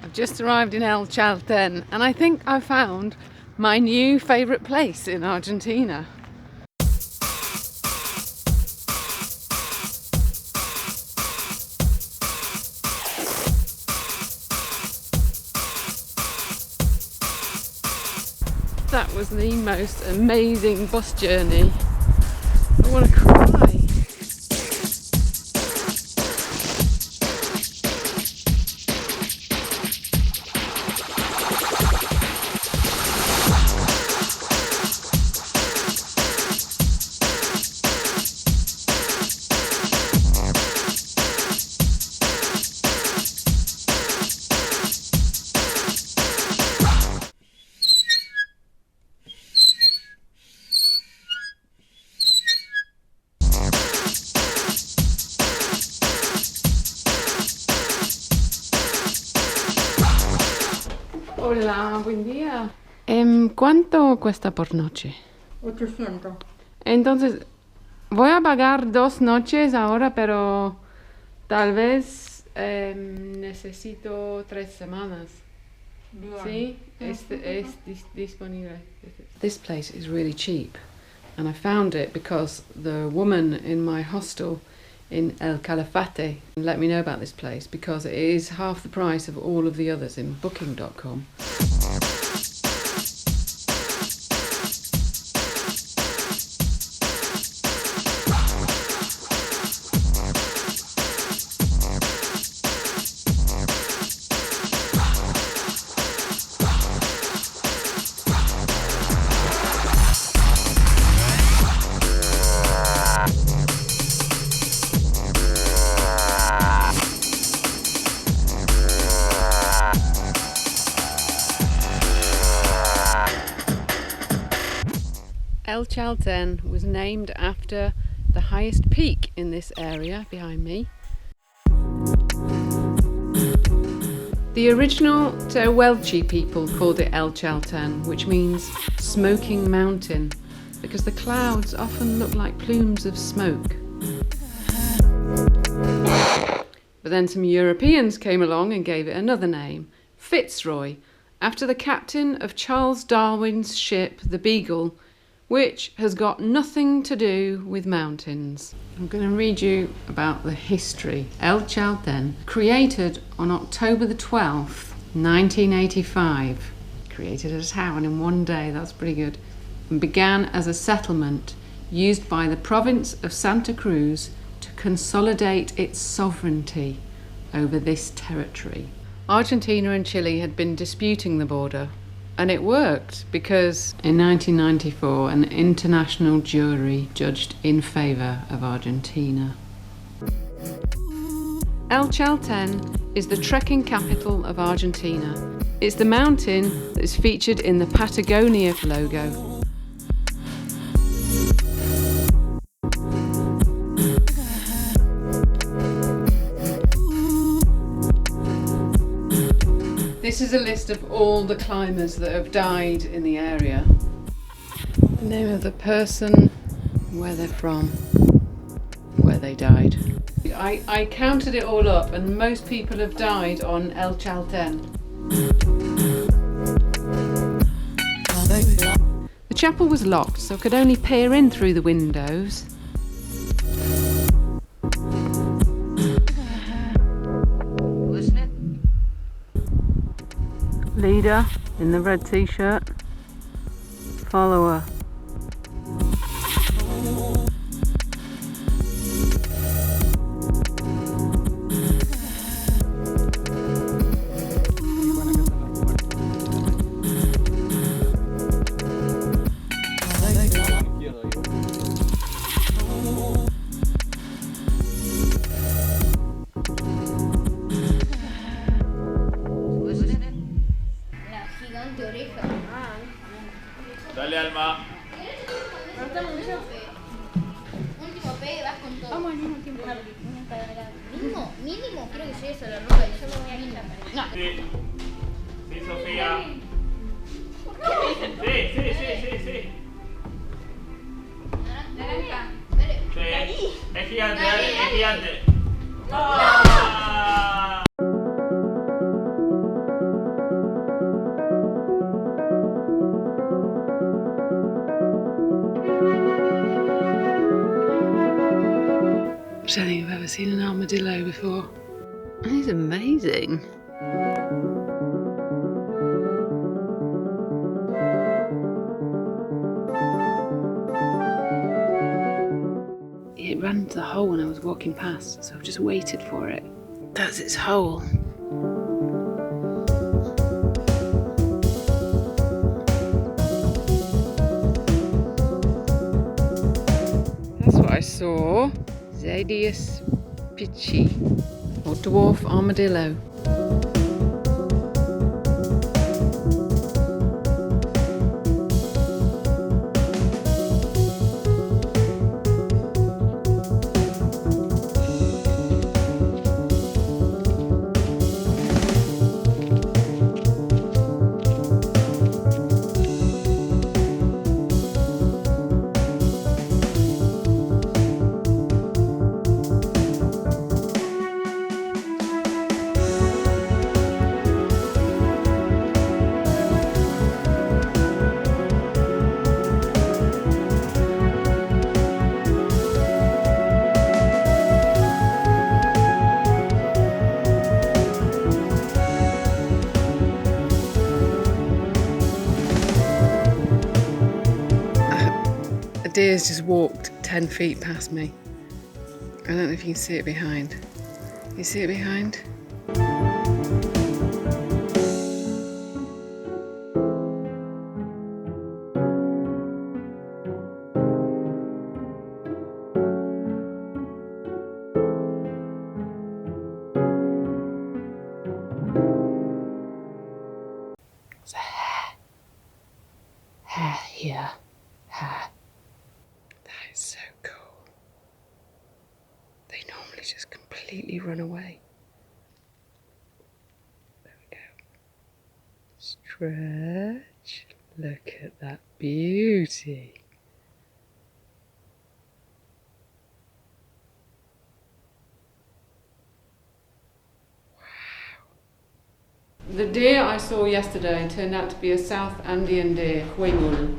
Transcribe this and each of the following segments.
I've just arrived in El Chaltén and I think I found my new favourite place in Argentina. That was the most amazing bus journey. I want to cry. Hola, buen día. ¿Cuánto cuesta por noche? 800. Entonces, voy a pagar 2 noches ahora, pero tal vez necesito 3 semanas. ¿Sí? Es disponible. This place is really cheap, and I found it because the woman in my hostel in El Calafate let me know about this place because it is half the price of all of the others in booking.com. El Chaltén was named after the highest peak in this area behind me. The original Tehuelche people called it El Chaltén, which means smoking mountain, because the clouds often look like plumes of smoke. But then some Europeans came along and gave it another name, Fitzroy, after the captain of Charles Darwin's ship, the Beagle, which has got nothing to do with mountains. I'm going to read you about the history. El Chaltén, created on October the 12th, 1985. Created a town in one day, that's pretty good. And began as a settlement used by the province of Santa Cruz to consolidate its sovereignty over this territory. Argentina and Chile had been disputing the border. And it worked because in 1994 an international jury judged in favour of Argentina. El Chaltén is the trekking capital of Argentina. It's the mountain that is featured in the Patagonia logo. This is a list of all the climbers that have died in the area. The name of the person, where they're from, where they died. I counted it all up and most people have died on El Chaltén. The chapel was locked, so I could only peer in through the windows. Leader in the red t-shirt, follower. Dale, Alma. Último P, vas con todo. Vamos al mismo tiempo. Mínimo, creo que llegues a la ropa y yo me voy a ir a Sí. Sí, Sofía. Sí. Sí. Es gigante, dale, es gigante. ¡Ah! seen an armadillo before. He's amazing. It ran into the hole when I was walking past, so I've just waited for it. That's its hole. That's what I saw. Zadius pitchi, or dwarf armadillo. A deer's just walked 10 feet past me. I don't know if you can see it behind. You see it behind? There's a hare. Hare here. Hare. That is so cool. They normally just completely run away. There we go. Stretch. Look at that beauty. The deer I saw yesterday turned out to be a South Andean deer, huemul,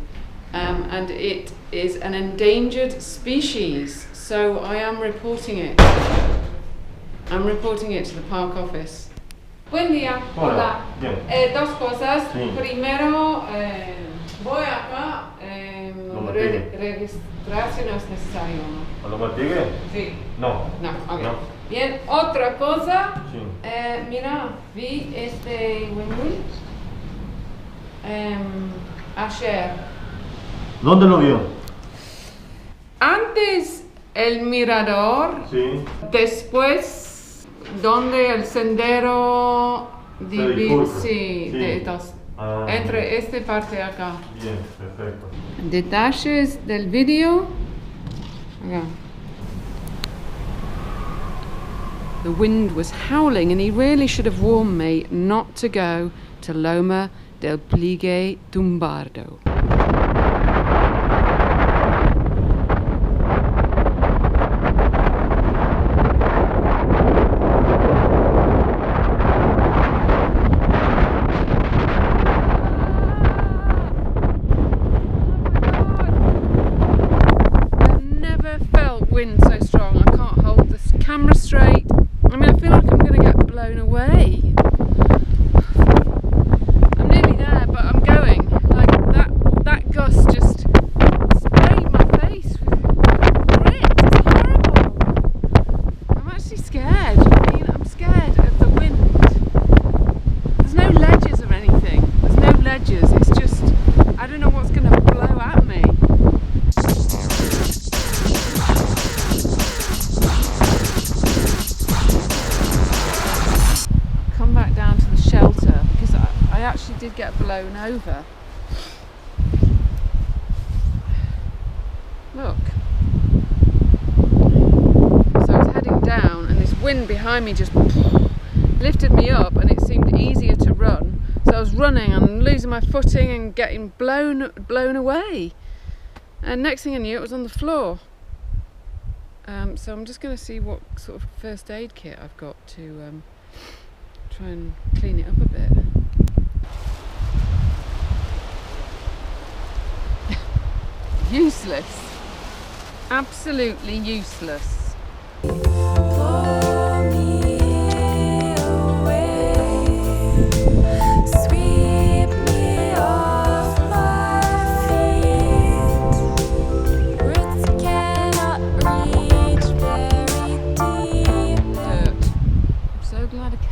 and it is an endangered species, so I am reporting it. I'm reporting it to the park office. Buen día. Hola. Bien. Dos cosas. Sí. Primero, voy acá. ¿Lo martigue? Registrarse no es necesario, ¿no? ¿Lo martigue? Sí. No. No, ok. No. Bien, otra cosa. Sí. Mira, vi este huemul ayer. ¿Dónde lo vio? Antes el mirador, Sí. después donde el sendero divide, Sí. de dos, Ah, entre esta parte acá. Bien, perfecto. Detalles del vídeo. Acá. The wind was howling and he really should have warned me not to go to Loma del Pligue Tumbardo. I've never felt wind so strong. I can't hold this camera straight. I mean, I feel like I'm going to get blown away. I'm nearly there, but I'm going. Like, that gust just sprayed my face with grit. It's horrible. I'm actually scared. I mean, I'm scared of the wind. There's no ledges or anything. There's no ledges. It's just, I don't know what's going to blow at me. Come back down to the shelter because I actually did get blown over. Look. So I was heading down and this wind behind me just lifted me up and it seemed easier to run. So I was running and losing my footing and getting blown away. And next thing I knew, it was on the floor. So I'm just going to see what sort of first aid kit I've got to try and clean it up a bit. Useless. Absolutely useless.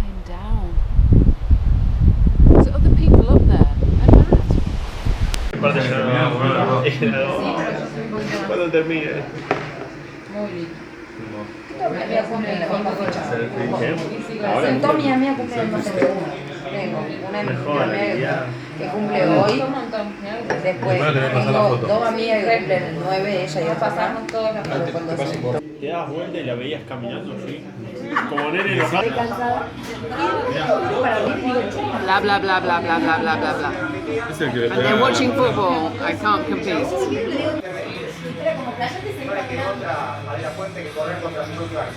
came down. There's other people up there. I'm mad. Cuando termine. Sentó mi amiga cumple el 12 de junio. Tengo una amiga que cumple hoy. Después tengo dos amigas que cumplen el 9, ella y yo pasamos todas las fotos con 12. Te dabas vuelta y la veías caminando así. Como nene enojado. Estoy cansada. Para mí digo, Blah blah blah blah blah blah blah blah blah. And they're watching football. I can't compete. era como playa, te Hay la fuente que corre contra su propio arco.